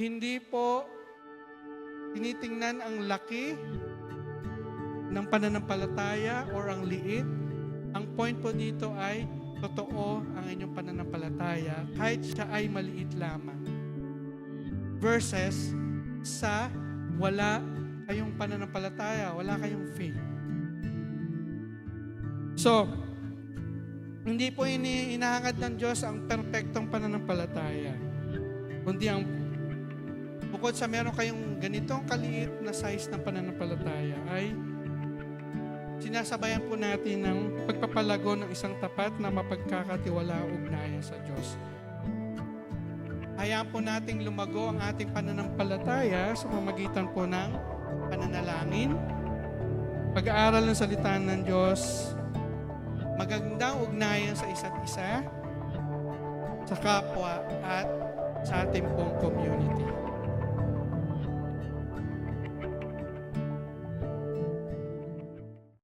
Hindi po tinitingnan ang laki ng pananampalataya or ang liit. Ang point po dito ay totoo ang inyong pananampalataya kahit siya ay maliit lamang. Versus sa wala kayong pananampalataya, wala kayong faith. So, hindi po inahangad ng Diyos ang perpektong pananampalataya. Kundi ang bukod sa meron kayong ganitong kaliit na size ng pananampalataya ay sinasabayan po natin ng pagpapalago ng isang tapat na mapagkakatiwala ugnayan sa Diyos. Hayaan po nating lumago ang ating pananampalataya sa pamamagitan po ng pananalangin, pag-aaral ng salita ng Diyos, magandang ugnayan sa isa't isa, sa kapwa at sa ating pong community.